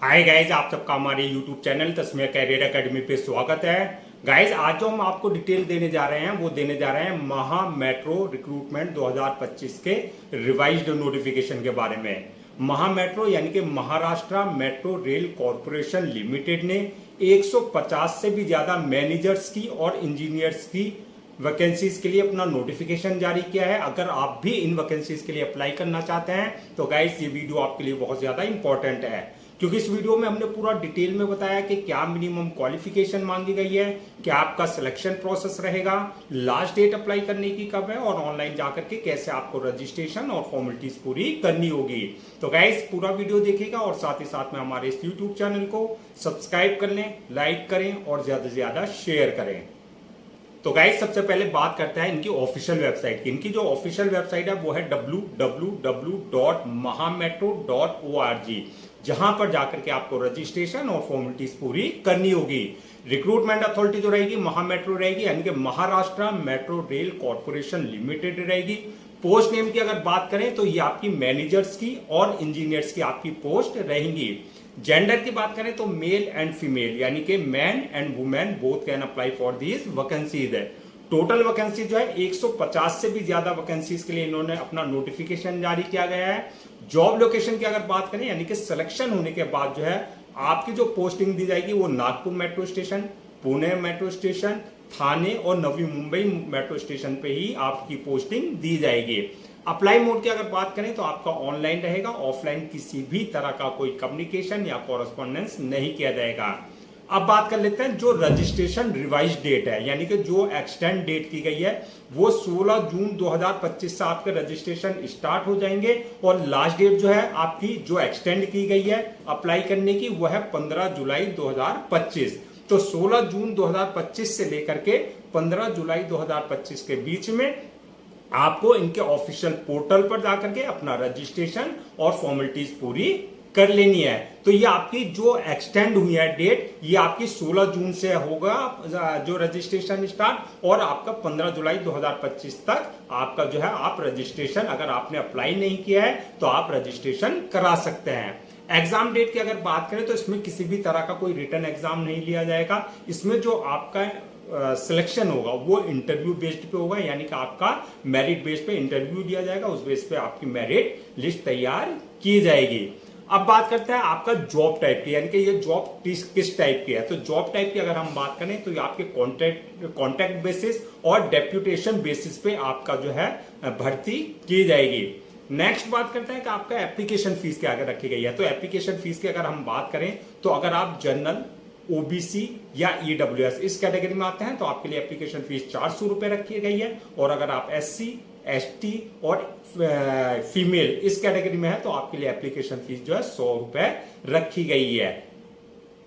Hi guys, आप सबका हमारे YouTube channel Tasmia career academy पे स्वागत है। गाइज, आज जो हम आपको डिटेल देने जा रहे हैं वो देने जा रहे हैं महा मेट्रो रिक्रूटमेंट 2025 के रिवाइज्ड नोटिफिकेशन के बारे में। महा मेट्रो यानी कि Maharashtra metro rail corporation limited ने 150 से भी ज्यादा मैनेजर्स की और इंजीनियर्स की वैकेंसीज के लिए अपना नोटिफिकेशन जारी किया है। अगर आप भी इन वैकेंसीज के लिए अप्लाई करना चाहते हैं तो गाइस ये वीडियो आपके लिए बहुत ज्यादा इंपॉर्टेंट है, क्योंकि इस वीडियो में हमने पूरा डिटेल में बताया कि क्या मिनिमम क्वालिफिकेशन मांगी गई है, क्या आपका सिलेक्शन प्रोसेस रहेगा, लास्ट डेट अप्लाई करने की कब है और ऑनलाइन जाकर के कैसे आपको रजिस्ट्रेशन और फॉर्मेलिटीज पूरी करनी होगी। तो गाइस पूरा वीडियो देखिएगा और साथ ही साथ में हमारे इस यूट्यूब चैनल को सब्सक्राइब कर लें, लाइक करें और ज्यादा से ज्यादा शेयर करें। तो गाइस सबसे पहले बात करते हैं इनकी ऑफिशियल वेबसाइट की। इनकी जो ऑफिशियल वेबसाइट है वो है www.mahametro.org, जहां पर जाकर के आपको रजिस्ट्रेशन और फॉर्मेलिटीज पूरी करनी होगी। रिक्रूटमेंट अथॉरिटी जो रहेगी महा मेट्रो रहेगी, यानी कि Maharashtra metro rail corporation limited रहेगी। पोस्ट नेम की अगर बात करें तो ये आपकी मैनेजर्स की और इंजीनियर्स की आपकी पोस्ट रहेंगी। जेंडर की बात करें तो मेल एंड फीमेल, यानी कि man and women both can apply for these vacancies है। टोटल वैकेंसी जो है 150 से भी ज्यादा वैकेंसीज के लिए इन्होंने अपना नोटिफिकेशन जारी किया गया है। जॉब लोकेशन की अगर बात करें, यानी कि सिलेक्शन होने के बाद जो है आपकी जो पोस्टिंग दी जाएगी वो Nagpur metro station, Pune metro station, Thane और नवी मुंबई मेट्रो स्टेशन पे ही आपकी पोस्टिंग दी जाएगी। अप्लाई मोड की अगर बात करें तो आपका ऑनलाइन रहेगा, ऑफलाइन किसी भी तरह का कोई कम्युनिकेशन या कॉरेस्पॉन्डेंस नहीं किया जाएगा। अब बात कर लेते हैं जो रजिस्ट्रेशन रिवाइज डेट है, यानी कि जो एक्सटेंड डेट की गई है वो 16 जून 2025 से आपके रजिस्ट्रेशन स्टार्ट हो जाएंगे और लास्ट डेट जो है आपकी जो एक्सटेंड की गई है अप्लाई करने की वो है 15 जुलाई 2025। तो 16 जून 2025 से लेकर के 15 जुलाई 2025 के बीच में आपको इनके ऑफिशियल पोर्टल पर जाकर के अपना रजिस्ट्रेशन और फॉर्मेलिटीज पूरी कर लेनी है। तो ये आपकी जो एक्सटेंड हुई है डेट, ये आपकी 16 जून से होगा जो रजिस्ट्रेशन स्टार्ट, और आपका 15 जुलाई 2025 तक आपका जो है आप रजिस्ट्रेशन, अगर आपने अप्लाई नहीं किया है तो आप रजिस्ट्रेशन करा सकते हैं। एग्जाम डेट की अगर बात करें तो इसमें किसी भी तरह का कोई रिटन एग्जाम नहीं लिया जाएगा। इसमें जो आपका सिलेक्शन होगा वो इंटरव्यू बेस्ड पे होगा, यानी कि आपका मेरिट बेस पे इंटरव्यू दिया जाएगा, उस बेस पे आपकी मेरिट लिस्ट तैयार की जाएगी। अब बात करते हैं आपका जॉब टाइप की, यानी कि ये जॉब किस टाइप की है। तो जॉब टाइप की अगर हम बात करें तो ये आपके कॉन्ट्रैक्ट बेसिस और डेप्यूटेशन बेसिस पे आपका जो है भर्ती की जाएगी। नेक्स्ट बात करते हैं कि आपका एप्लीकेशन फीस क्या रखी गई है। तो एप्लीकेशन फीस की अगर हम बात करें तो अगर आप जनरल, ओबीसी या ईडब्ल्यूएस इस कैटेगरी में आते हैं तो आपके लिए एप्लीकेशन फीस 400 रुपए रखी गई है, और अगर आप एससी, एसटी और फीमेल इस कैटेगरी में है तो आपके लिए एप्लीकेशन फीस जो है 100 रुपए रखी गई है।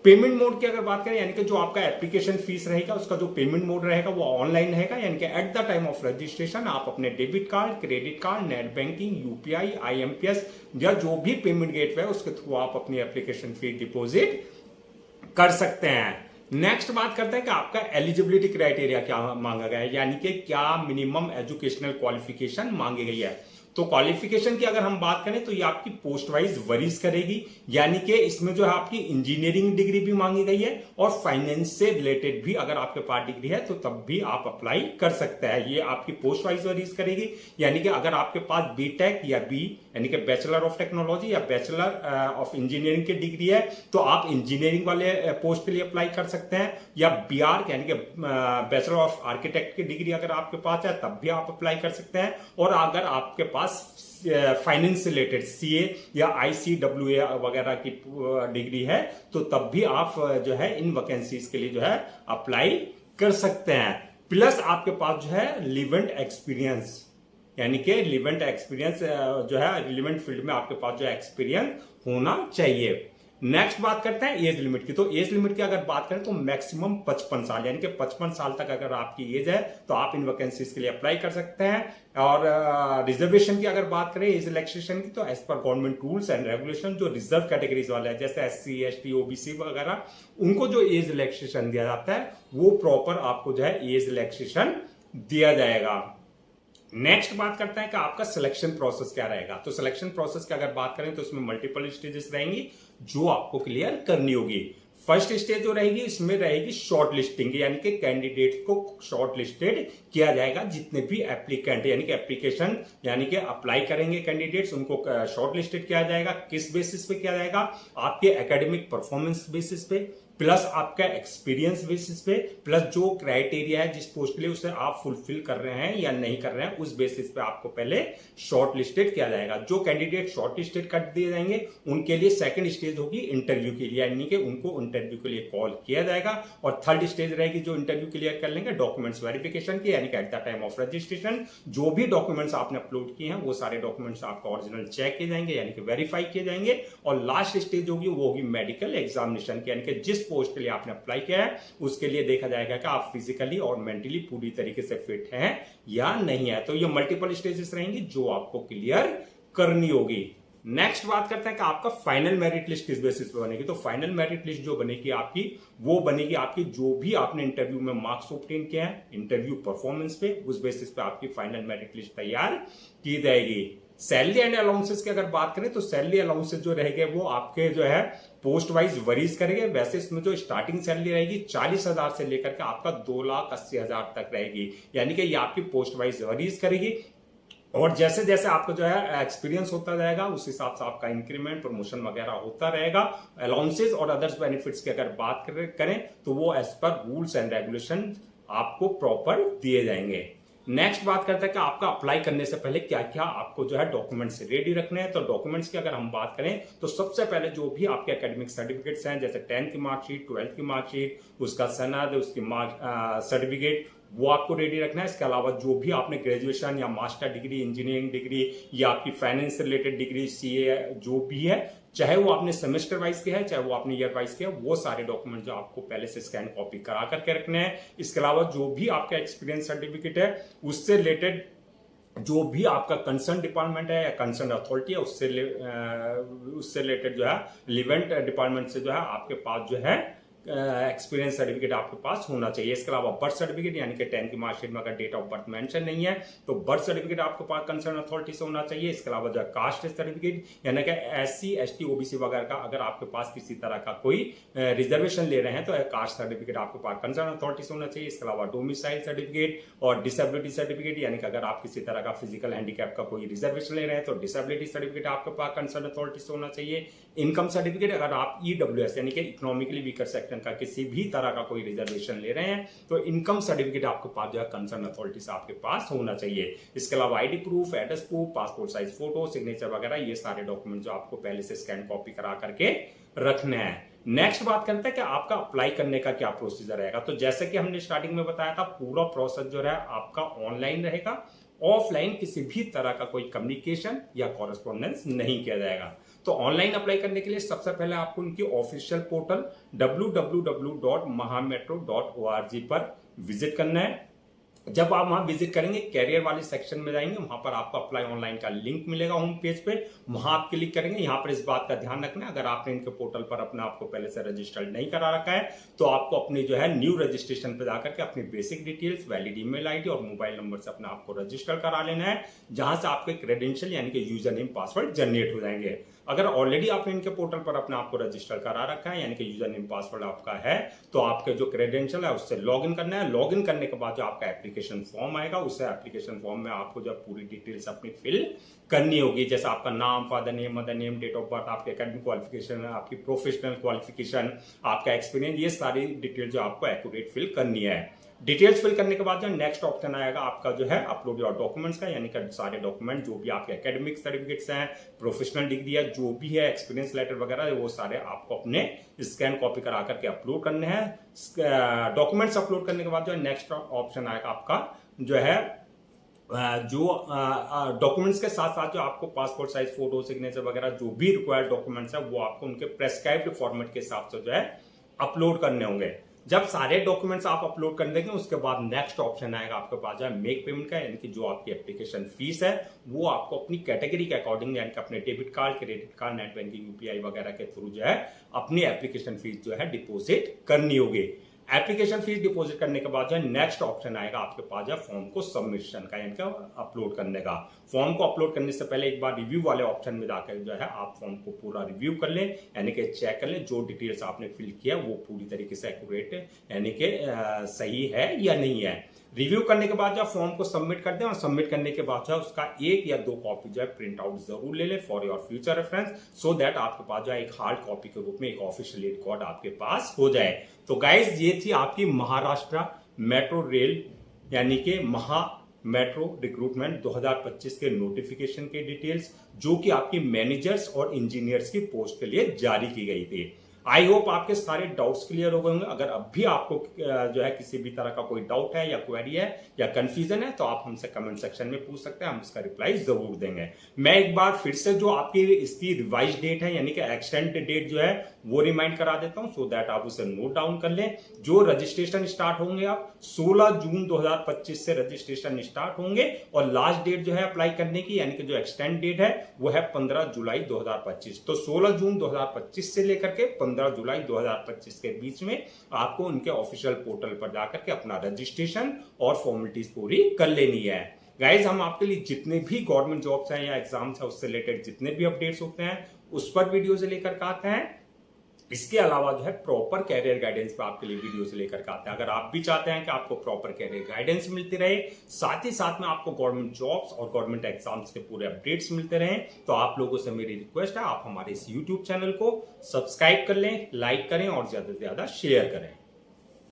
पेमेंट मोड की अगर बात करें, यानी कि जो आपका एप्लीकेशन फीस रहेगा उसका जो पेमेंट मोड रहेगा वो ऑनलाइन रहेगा, यानी कि at the time of registration आप अपने debit card, credit card, net banking, UPI, IMPS या जो भी पेमेंट गेटवे है उसके थ्रू आप अपनी एप्लीकेशन फीस डिपॉजिट कर सकते हैं। नेक्स्ट बात करते हैं कि आपका एलिजिबिलिटी क्राइटेरिया क्या मांगा गया है, यानी कि क्या मिनिमम एजुकेशनल क्वालिफिकेशन मांगी गई है। तो क्वालिफिकेशन की अगर हम बात करें तो ये आपकी पोस्ट वाइज वरीज करेगी, यानी कि इसमें जो है आपकी इंजीनियरिंग डिग्री भी मांगी गई है और फाइनेंस से रिलेटेड भी अगर आपके पास डिग्री है तो तब भी आप अप्लाई कर सकते हैं। ये आपकी पोस्ट वाइज वरीज करेगी, यानी कि अगर आपके पास बीटेक या बी यानी कि बैचलर ऑफ टेक्नोलॉजी या बैचलर ऑफ इंजीनियरिंग की डिग्री है तो आप इंजीनियरिंग वाले पोस्ट के लिए अप्लाई कर सकते हैं, या बीआर यानी कि बैचलर ऑफ आर्किटेक्ट की डिग्री अगर आपके पास है तब भी आप अप्लाई कर सकते हैं। और अगर आपके पास फाइनेंस रिलेटेड सीए या आईसीडब्ल्यूए वगैरह की डिग्री है तो तब भी आप जो है इन वैकेंसीज के लिए जो है अप्लाई कर सकते हैं। प्लस आपके पास जो है रिलेवेंट एक्सपीरियंस, यानी कि रिलेवेंट एक्सपीरियंस जो है रिलेवेंट फील्ड में आपके पास जो एक्सपीरियंस होना चाहिए। नेक्स्ट बात करते हैं एज लिमिट की। तो एज लिमिट की अगर बात करें तो मैक्सिमम 55 साल, यानी कि 55 साल तक अगर आपकी एज है तो आप इन वैकेंसीज के लिए अप्लाई कर सकते हैं। और रिजर्वेशन की अगर बात करें एज रिलैक्सेशन की, तो as per government rules and regulation जो रिजर्व कैटेगरीज वाले हैं जैसे एससी, एसटी, ओबीसी वगैरह, उनको जो एज रिलैक्सेशन दिया जाता है वो प्रॉपर आपको जो है एज रिलैक्सेशन दिया जाएगा। नेक्स्ट बात करते हैं कि आपका सिलेक्शन प्रोसेस क्या रहेगा। तो सिलेक्शन प्रोसेस की अगर बात करें तो इसमें मल्टीपल स्टेजेस रहेंगी। जो आपको क्लियर करनी होगी। फर्स्ट स्टेज जो रहेगी इसमें रहेगी शॉर्ट लिस्टिंग, यानी कि कैंडिडेट्स को शॉर्ट लिस्टेड किया जाएगा। जितने भी एप्लीकेंट यानी कि एप्लीकेशन यानी कि अप्लाई करेंगे कैंडिडेट्स, उनको शॉर्ट लिस्टेड किया जाएगा। किस बेसिस पे किया जाएगा? आपके एकेडमिक परफॉर्मेंस बेसिस पे, प्लस आपका एक्सपीरियंस बेसिस पे, प्लस जो क्राइटेरिया है जिस पोस्ट के लिए उसे आप फुलफिल कर रहे हैं या नहीं कर रहे हैं, उस बेसिस पे आपको पहले शॉर्ट लिस्टेड किया जाएगा। जो कैंडिडेट शॉर्ट लिस्टेड कर दिए जाएंगे उनके लिए सेकंड स्टेज होगी इंटरव्यू के लिए, यानी कि उनको इंटरव्यू के लिए कॉल किया जाएगा। और थर्ड स्टेज रहेगी जो इंटरव्यू क्लियर कर लेंगे डॉक्यूमेंट्स वेरिफिकेशन की, यानी कि at the time of registration जो भी डॉक्यूमेंट्स आपने अपलोड किए हैं वो सारे डॉक्यूमेंट्स आपका ओरिजिनल चेक किए जाएंगे, यानी कि वेरीफाई किए जाएंगे। और लास्ट स्टेज होगी वो होगी मेडिकल एग्जामिनेशन की, यानी कि जिस पोस्ट के लिए आपने अप्लाई किया है उसके लिए देखा जाएगा कि आप फिजिकली और मेंटली पूरी तरीके से फिट हैं या नहीं है। तो ये मल्टीपल स्टेजेस रहेंगी जो आपको क्लियर करनी होगी। नेक्स्ट बात करते हैं कि आपका फाइनल मेरिट लिस्ट किस बेसिस पे बनेगी। तो फाइनल मेरिट लिस्ट जो बनेगी आपकी, वो बनेगी आपकी जो भी आपने इंटरव्यू में मार्क्स ऑब्टेन किया है इंटरव्यू परफॉर्मेंस पे, उस बेसिस पे आपकी फाइनल मेरिट लिस्ट तैयार की जाएगी। सैलरी एंड अलाउंसेस की अगर बात करें तो सैलरी अलाउंसेस जो रहेंगे वो आपके जो है पोस्ट वाइज वरीज करेंगे। वैसे इसमें जो स्टार्टिंग सैलरी रहेगी 40,000 से लेकर के आपका 2,80,000 तक रहेगी, यानी कि ये आपकी पोस्ट वाइज वरीज करेगी। और जैसे जैसे आपको जो है एक्सपीरियंस होता जाएगा उस हिसाब से आपका इंक्रीमेंट प्रमोशन वगैरह होता रहेगा। अलाउंसेस और अदर्स बेनिफिट्स की अगर बात करें तो वो as per rules and regulation आपको प्रॉपर दिए जाएंगे। नेक्स्ट बात करते हैं कि आपका अप्लाई करने से पहले क्या क्या आपको जो है डॉक्यूमेंट्स रेडी रखने हैं। तो डॉक्यूमेंट्स की अगर हम बात करें तो सबसे पहले जो भी आपके एकेडमिक सर्टिफिकेट्स हैं, जैसे 10th की मार्कशीट, 12th की मार्कशीट, उसका सनद, उसकी सर्टिफिकेट, वो आपको रेडी रखना है। इसके अलावा जो भी आपने ग्रेजुएशन या मास्टर डिग्री, इंजीनियरिंग डिग्री या आपकी फाइनेंस से रिलेटेड डिग्री, सीए जो भी है, चाहे वो आपने सेमेस्टर वाइज किया है चाहे वो आपने ईयर वाइज किया है, वो सारे डॉक्यूमेंट जो आपको पहले से स्कैन कॉपी करा करके रखने हैं। इसके अलावा जो भी आपका एक्सपीरियंस सर्टिफिकेट है उससे रिलेटेड जो भी आपका कंसर्न डिपार्टमेंट है या कंसर्न अथॉरिटी है उससे रिलेटेड जो है रिलेवेंट डिपार्टमेंट से जो है आपके पास जो है एक्सपीरियंस सर्टिफिकेट आपके पास होना चाहिए। इसके अलावा बर्थ सर्टिफिकेट, यानी कि 10th की मार्कशीट में अगर डेट ऑफ बर्थ मेंशन नहीं है तो बर्थ सर्टिफिकेट आपके पास कंसर्न अथॉरिटी से होना चाहिए। इसके अलावा जो कास्ट सर्टिफिकेट, यानी कि SC ST OBC वगैरह का अगर आपके पास किसी तरह का कोई रिजर्वेशन ले रहे हैं तो कास्ट सर्टिफिकेट आपके पास कंसर्न अथॉरिटी से होना चाहिए। इसके अलावा डोमिसाइल सर्टिफिकेट और डिसेबिलिटी सर्टिफिकेट, यानी कि अगर आप किसी तरह का फिजिकल हैंडीकैप का कोई रिजर्वेशन ले रहे हैं तो डिसेबिलिटी सर्टिफिकेट आपके पास कंसर्न अथॉरिटी से होना चाहिए। इनकम सर्टिफिकेट, अगर आप EWS यानी कि इकोनॉमिकली वीकर सेक्शन का किसी भी तरह का कोई रिजर्वेशन ले रहे हैं तो इनकम सर्टिफिकेट आपके पास जो है कंसर्न अथॉरिटी से आपके पास होना चाहिए। इसके अलावा ID proof, address proof, passport size photo, signature वगैरह, ये सारे डॉक्यूमेंट जो आपको पहले से स्कैन कॉपी करा करके रखने हैं। नेक्स्ट बात करते हैं कि आपका अप्लाई करने का क्या प्रोसीजर रहेगा। तो जैसे कि हमने स्टार्टिंग में बताया था, पूरा प्रोसेस जो है आपका ऑनलाइन रहेगा, ऑफलाइन किसी भी तरह का कोई कम्युनिकेशन या कॉरेस्पॉन्डेंस नहीं किया जाएगा। तो ऑनलाइन अप्लाई करने के लिए सबसे पहले आपको उनकी ऑफिशियल पोर्टल www.mahametro.org पर विजिट करना है। जब आप वहां विजिट करेंगे कैरियर वाले सेक्शन में जाएंगे, वहां पर आपको अप्लाई ऑनलाइन का लिंक मिलेगा होम पेज पे, वहां आप क्लिक करेंगे। यहां पर इस बात का ध्यान रखना है अगर आपने इनके पोर्टल पर अपने आपको पहले से रजिस्टर्ड नहीं करा रखा है तो आपको अपनी जो है न्यू रजिस्ट्रेशन पे जाकर के अपनी basic details, valid email ID और मोबाइल नंबर से अपने आपको रजिस्टर करा लेना है, जहां से आपके क्रेडेंशियल यानी कि यूजर नेम पासवर्ड जनरेट हो जाएंगे। अगर ऑलरेडी आपने इनके पोर्टल पर अपने आपको रजिस्टर करा रखा है यानी कि यूजर नेम पासवर्ड आपका है तो आपके जो क्रेडेंशियल है उससे लॉगिन करना है। लॉगिन करने के बाद जो आपका एप्लीकेशन फॉर्म आएगा उस एप्लीकेशन फॉर्म में आपको जो पूरी डिटेल्स अपनी फिल करनी होगी, जैसे आपका नाम, father name, mother name, date of birth, आपके एकेडमिक क्वालिफिकेशन, आपकी प्रोफेशनल क्वालिफिकेशन, आपका एक्सपीरियंस, ये सारी डिटेल जो आपको एक्यूरेट फिल करनी है। डिटेल्स फिल करने के बाद जो नेक्स्ट ऑप्शन आएगा आपका जो है अपलोड योर डॉक्यूमेंट्स का, यानी कि सारे डॉक्यूमेंट जो भी आपके एकेडमिक सर्टिफिकेट्स हैं, प्रोफेशनल डिग्री है, जो भी है, एक्सपीरियंस लेटर वगैरह, वो सारे आपको अपने स्कैन कॉपी करा करके अपलोड करने हैं। डॉक्यूमेंट्स अपलोड करने के बाद जो नेक्स्ट ऑप्शन आएगा आपका जो है जो डॉक्यूमेंट्स के साथ साथ जो आपको पासपोर्ट साइज फोटो, सिग्नेचर वगैरह जो भी रिक्वायर्ड डॉक्यूमेंट्स है वो आपको उनके प्रेस्क्राइब्ड फॉर्मेट के हिसाब से जो है अपलोड करने होंगे। जब सारे डॉक्यूमेंट्स आप अपलोड कर देंगे उसके बाद नेक्स्ट ऑप्शन आएगा आपके पास जो है मेक पेमेंट का, यानी कि जो आपकी एप्लीकेशन फीस है वो आपको अपनी कैटेगरी के अकॉर्डिंग, यानी कि अपने debit card, credit card, net banking, UPI वगैरह के थ्रू जो है अपनी एप्लीकेशन फीस जो है डिपॉजिट करनी होगी। एप्लीकेशन फीस डिपॉजिट करने के बाद जो है नेक्स्ट ऑप्शन आएगा आपके पास जो फॉर्म को सबमिशन का, यानी अपलोड करने का। फॉर्म को अपलोड करने से पहले एक बार रिव्यू वाले ऑप्शन में जाकर जो है आप फॉर्म को पूरा रिव्यू कर लें, यानी कि चेक कर लें जो डिटेल्स आपने फिल किया वो पूरी तरीके से एक्यूरेट है, यानी कि सही है या नहीं है। रिव्यू करने के बाद जब फॉर्म को सबमिट कर दें और सबमिट करने के बाद जो उसका 1 या 2 कॉपी जो है प्रिंट आउट जरूर ले लें for your future reference, so that आपके पास जो है एक हार्ड कॉपी के रूप में एक ऑफिशियल रिकॉर्ड आपके पास हो जाए। तो गाइज ये थी आपकी महाराष्ट्र मेट्रो रेल यानी कि महा मेट्रो रिक्रूटमेंट 2025 के नोटिफिकेशन के डिटेल्स, जो कि आपकी मैनेजर्स और इंजीनियर्स की पोस्ट के लिए जारी की गई थी। आई होप आपके सारे डाउट्स क्लियर हो गए होंगे। अगर अब भी आपको जो है किसी भी तरह का कोई डाउट है या क्वेरी है या कंफ्यूजन है तो आप हमसे कमेंट सेक्शन में पूछ सकते हैं, हम इसका रिप्लाई जरूर देंगे। मैं एक बार फिर से जो आपकी इसकी रिवाइज डेट है यानी कि एक्सटेंड डेट जो है वो रिमाइंड करा देता हूं, सो दैट आप उसे नोट डाउन कर लें। जो रजिस्ट्रेशन स्टार्ट होंगे आप 16 जून 2025 से रजिस्ट्रेशन स्टार्ट होंगे और लास्ट डेट जो है अप्लाई करने की यानी कि जो एक्सटेंड डेट है वो है 15 जुलाई 2025। तो 16 जून 2025 से लेकर के 15 जुलाई 2025 के बीच में आपको उनके ऑफिशियल पोर्टल पर जाकर के अपना रजिस्ट्रेशन और फॉर्मेलिटीज पूरी कर लेनी है। गाइज हम आपके लिए जितने भी गवर्नमेंट जॉब्स हैं या एग्जाम्स हैं उससे रिलेटेड जितने भी अपडेट्स होते हैं उस पर वीडियो से लेकर के आते हैं। इसके अलावा जो है प्रॉपर कैरियर गाइडेंस पे आपके लिए वीडियो से लेकर के आते हैं। अगर आप भी चाहते हैं कि आपको प्रॉपर कैरियर गाइडेंस मिलती रहे, साथ ही साथ में आपको गवर्नमेंट जॉब्स और गवर्नमेंट एग्जाम्स के पूरे अपडेट्स मिलते रहें, तो आप लोगों से मेरी रिक्वेस्ट है आप हमारे इस यूट्यूब चैनल को सब्सक्राइब कर लें, लाइक करें और ज्यादा से ज्यादा शेयर करें।